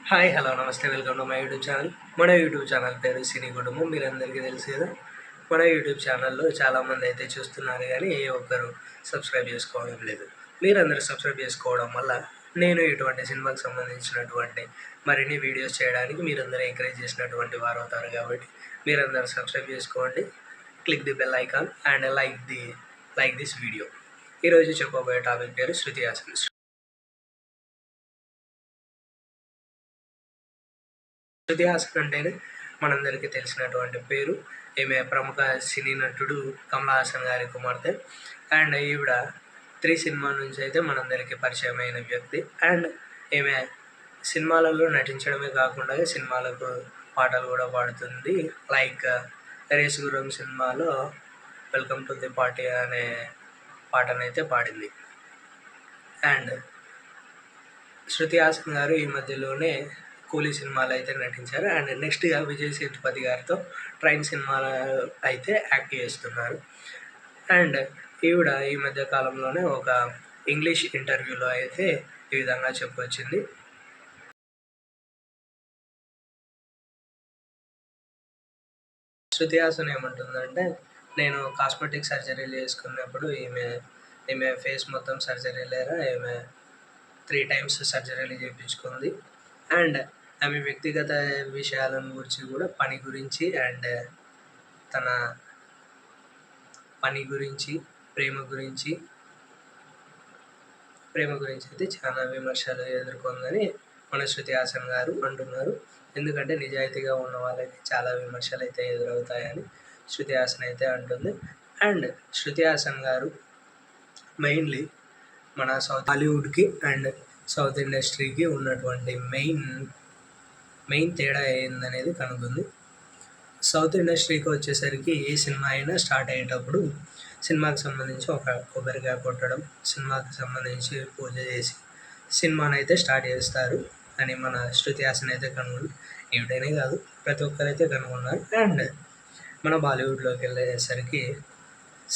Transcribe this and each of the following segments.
Hi hello నమస్తే welcome to my YouTube channel. మన YouTube channel పేరు సినీ కుటుంబం. మీరందరికీ తెలుసు కదా. మన యూట్యూబ్ ఛానల్లో చాలామంది అయితే చూస్తున్నారు కానీ ఏ ఒక్కరు సబ్స్క్రైబ్ చేసుకోవడం లేదు. మీరందరూ సబ్స్క్రైబ్ చేసుకోవడం వల్ల నేను ఇటువంటి సినిమాకి సంబంధించినటువంటి మరిన్ని వీడియోస్ చేయడానికి మీరందరూ ఎంకరేజ్ చేసినటువంటి వారు అవుతారు. కాబట్టి మీరందరూ సబ్స్క్రైబ్ చేసుకోండి. Click the bell icon and like this video. ఈరోజు చెప్పబోయే టాపిక్ పేరు శృతి హాసన్. శృతి హాసన్ అంటేనే మనందరికీ తెలిసినటువంటి పేరు. ఈమె ప్రముఖ సినీ నటుడు కమల్ హాసన్ గారి కుమార్తె. అండ్ ఈవిడ 3 సినిమా నుంచి అయితే మనందరికీ పరిచయమైన వ్యక్తి. అండ్ ఈమె సినిమాలలో నటించడమే కాకుండా సినిమాలకు పాటలు కూడా పాడుతుంది. లైక్ రేసు గుర్రం సినిమాలో వెల్కమ్ టు ది పార్టీ అనే పాటనైతే పాడింది. అండ్ శృతి హాసన్ గారు ఈ మధ్యలోనే కూలీ సినిమాలో అయితే నటించారు. అండ్ నెక్స్ట్గా విజయ్ సేతుపతి గారితో ట్రైన్ సినిమాలో అయితే యాక్ట్ చేస్తున్నారు. అండ్ ఈవిడ ఈ మధ్య కాలంలోనే ఒక ఇంగ్లీష్ ఇంటర్వ్యూలో అయితే ఈ విధంగా చెప్పొచ్చింది. శృతి హాసన్ ఏమంటుందంటే, నేను కాస్మెటిక్ సర్జరీలు చేసుకున్నప్పుడు ఈమె ఫేస్ మొత్తం సర్జరీలేరా ఈమె 3 టైమ్స్ సర్జరీలు చేయించుకుంది. అండ్ ఆమె వ్యక్తిగత విషయాలను గురించి కూడా పని గురించి అండ్ తన పని గురించి ప్రేమ గురించి అయితే చాలా విమర్శలు ఎదుర్కొందని మన శృతి హాసన్ గారు అంటున్నారు. ఎందుకంటే నిజాయితీగా ఉన్న వాళ్ళకి చాలా విమర్శలు అయితే ఎదురవుతాయని శృతి హాసన్ అయితే అంటుంది. అండ్ శృతి హాసన్ గారు మెయిన్లీ మన హాలీవుడ్కి అండ్ సౌత్ ఇండస్ట్రీకి ఉన్నటువంటి మెయిన్ తేడా ఏందనేది కనుగొంది. సౌత్ ఇండస్ట్రీకి వచ్చేసరికి ఏ సినిమా అయినా స్టార్ట్ అయ్యేటప్పుడు సినిమాకి సంబంధించి ఒక కొబ్బరికాయ కొట్టడం, సినిమాకి సంబంధించి పూజ చేసి సినిమాని అయితే స్టార్ట్ చేస్తారు అని మన శృతి హాసన్ అయితే కనుగొంది. ఏమిటైనా కాదు, ప్రతి ఒక్కరైతే కనుగొన్నారు. అండ్ మన బాలీవుడ్లోకి వెళ్ళేసరికి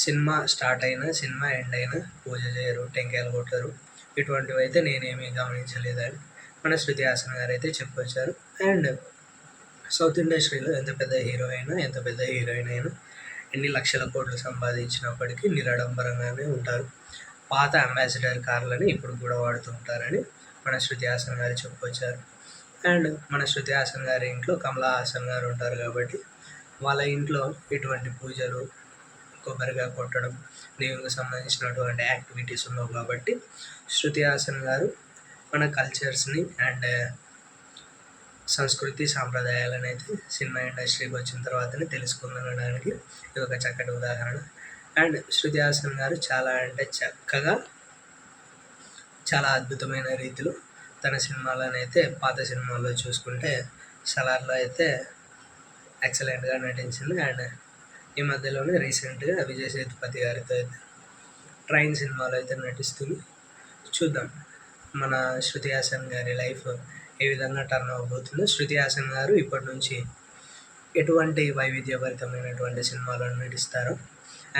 సినిమా స్టార్ట్ అయినా సినిమా ఎండ్ అయినా పూజ చేయరు, టెంకాయలు కొట్టరు. ఇటువంటివి అయితే నేనేమీ గమనించలేదని మన శృతి హాసన్ గారు అయితే చెప్పొచ్చారు. అండ్ సౌత్ ఇండస్ట్రీలో ఎంత పెద్ద హీరోయిన్ అయినా ఎన్ని లక్షల కోట్లు సంపాదించినప్పటికీ నిరాడంబరంగానే ఉంటారు. పాత అంబాసిడర్ కార్లని ఇప్పుడు కూడా వాడుతుంటారని మన శృతి హాసన్ గారు చెప్పొచ్చారు. అండ్ మన శృతి హాసన్ గారి ఇంట్లో కమలా హాసన్ గారు ఉంటారు కాబట్టి వాళ్ళ ఇంట్లో ఎటువంటి పూజలు, కొబ్బరికాయ కొట్టడం, దేవునికి సంబంధించినటువంటి యాక్టివిటీస్ ఉండవు. కాబట్టి శృతి హాసన్ గారు మన కల్చర్స్ని అండ్ సంస్కృతి సాంప్రదాయాలను అయితే సినిమా ఇండస్ట్రీకి వచ్చిన తర్వాతనే తెలుసుకుందనడానికి ఇది ఒక చక్కటి ఉదాహరణ. అండ్ శృతి హాసన్ గారు చాలా అంటే చక్కగా చాలా అద్భుతమైన రీతిలో తన సినిమాలను అయితే పాత సినిమాల్లో చూసుకుంటే సలార్లో అయితే ఎక్సలెంట్గా నటించింది. అండ్ ఈ మధ్యలోనే రీసెంట్గా విజయ్ సేతుపతి గారితో అయితే ట్రైన్ సినిమాలో అయితే నటిస్తుంది. చూద్దాం మన శృతి హాసన్ గారి లైఫ్ ఏ విధంగా టర్న్ అవ్వబోతుందో. శృతి హాసన్ గారు ఇప్పటి నుంచి ఎటువంటి వైవిధ్యభరితమైనటువంటి సినిమాలను నటిస్తారో.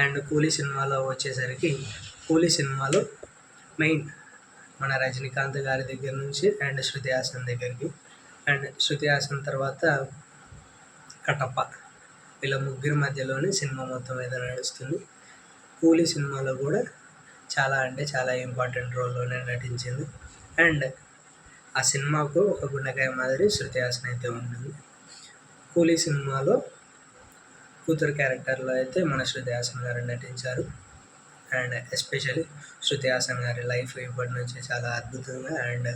అండ్ కూలీ సినిమాలో వచ్చేసరికి కూలీ సినిమాలో మెయిన్ మన రజనీకాంత్ గారి దగ్గర నుంచి అండ్ శృతి హాసన్ దగ్గరికి, అండ్ శృతి హాసన్ తర్వాత కటప్ప, వీళ్ళ ముగ్గురి మధ్యలోనే సినిమా మొత్తం అయితే నడుస్తుంది. కూలీ సినిమాలో కూడా చాలా అంటే చాలా ఇంపార్టెంట్ రోల్లోనే నటించింది. అండ్ ఆ సినిమాకు ఒక గుండెకాయ మాదిరి శృతి హాసన్ అయితే ఉంటుంది. కూలీ సినిమాలో కూతురు క్యారెక్టర్లో అయితే మన శృతి హాసన్ గారు నటించారు. అండ్ ఎస్పెషల్లీ శృతి హాసన్ గారి లైఫ్ ఇప్పటి నుంచి చాలా అద్భుతంగా అండ్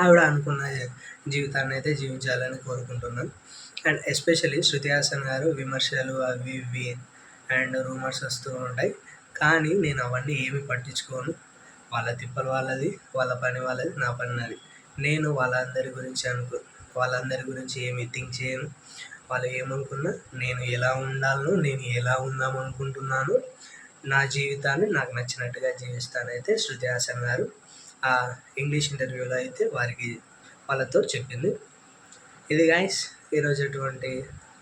ఆవిడ అనుకున్న జీవితాన్ని అయితే జీవించాలని కోరుకుంటున్నాను. అండ్ ఎస్పెషల్లీ శృతి హాసన్ గారు విమర్శలు అవి ఇవి అండ్ రూమర్స్ వస్తూ ఉంటాయి, కానీ నేను అవన్నీ ఏమీ పట్టించుకోను. వాళ్ళ తిప్పలు వాళ్ళది, వాళ్ళ పని వాళ్ళది, నా పని నాది. నేను వాళ్ళందరి గురించి ఏమీ థింక్ చేయను. వాళ్ళు ఏమనుకున్నా నేను ఎలా ఉండాలనో, నేను ఎలా ఉందామనుకుంటున్నానో నా జీవితాన్ని నాకు నచ్చినట్టుగా జీవిస్తానైతే శృతి హాసన్ గారు ఆ ఇంగ్లీష్ ఇంటర్వ్యూలో అయితే వాళ్ళతో చెప్పింది. ఇది గైస్ ఈరోజు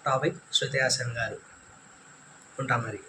టాపిక్ శృతి హాసన్ గారు. ఉంటా మరి.